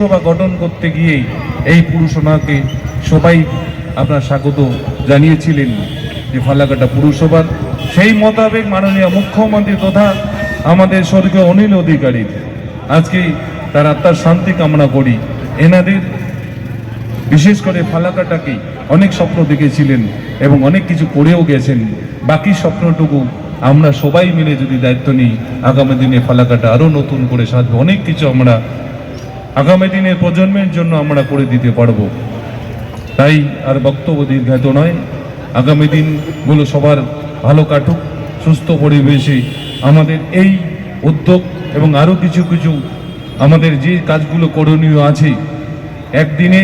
সভা গঠন করতে গিয়েই এই পুরসভাকে সবাই আপনার স্বাগত জানিয়েছিলেন যে ফালাকাটা পুরসভার সেই মোতাবেক মাননীয় মুখ্যমন্ত্রী তথা আমাদের স্বর্গীয় অনিল অধিকারীর আজকে তার আত্মার শান্তি কামনা করি। এনাদের বিশেষ করে ফালাকাটাকে অনেক স্বপ্ন দেখেছিলেন এবং অনেক কিছু করেও গেছেন। বাকি স্বপ্নটুকু আমরা সবাই মিলে যদি দায়িত্ব নিই, আগামী দিনে ফালাকাটা আরও নতুন করে সাজবে। অনেক কিছু আমরা আগামী দিনের প্রজন্মের জন্য আমরা করে দিতে পারবো। তাই আর বক্তব্য দীর্ঘায়িত নয়, আগামী দিনগুলো সবার ভালো কাটুক, সুস্থ পরিবেশে আমাদের এই উদ্যোগ এবং আরও কিছু কিছু আমাদের যে কাজগুলো করণীয় আছে একদিনে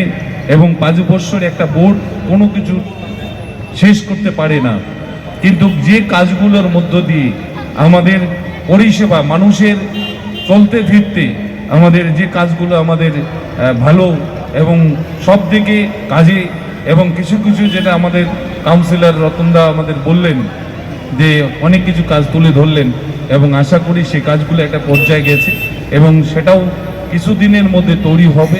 এবং 5 বছর একটা বোর্ড কোনো কিছু শেষ করতে পারে না, কিন্তু যে কাজগুলোর মধ্য দিয়ে আমাদের পরিষেবা মানুষের চলতে ফিরতে আমাদের যে কাজগুলো আমাদের ভালো এবং সব দিকে কাজে এবং কিছু কিছু যেটা আমাদের কাউন্সিলর রতনদা আমাদের বললেন যে অনেক কিছু কাজ তুলে ধরলেন এবং আশা করি সেই কাজগুলো একটা পর্যায়ে গেছে এবং সেটাও কিছুদিনের মধ্যে তৈরি হবে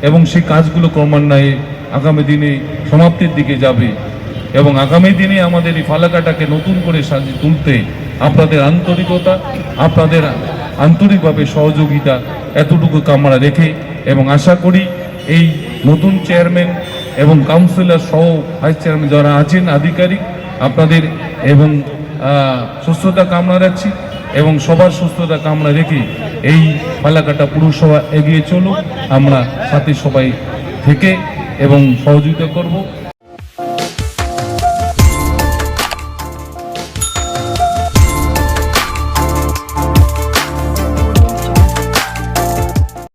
এবং সেই কাজগুলো ক্রমান্বয়ে আগামী দিনে সমাপ্তির দিকে যাবে এবং আগামী দিনে আমাদের এই ফালাকাটাকে নতুন করে সাজিয়ে তুলতে আপনাদের আন্তরিকতা, আপনাদের আন্তরিকভাবে সহযোগিতা এতটুকু কামনা রেখে এবং আশা করি এই নতুন চেয়ারম্যান এবং কাউন্সিলর সহ ভাইস চেয়ারম্যান যারা আছেন আধিকারিক আপনাদের এবং সুস্থতা কামনা রাখছি এবং সবার সুস্থতা কামনা রেখে এই ফালাকাটা পুরসভা এগিয়ে চলুক, আমরা সাথে সবাই থেকে এবং সহযোগিতা করব।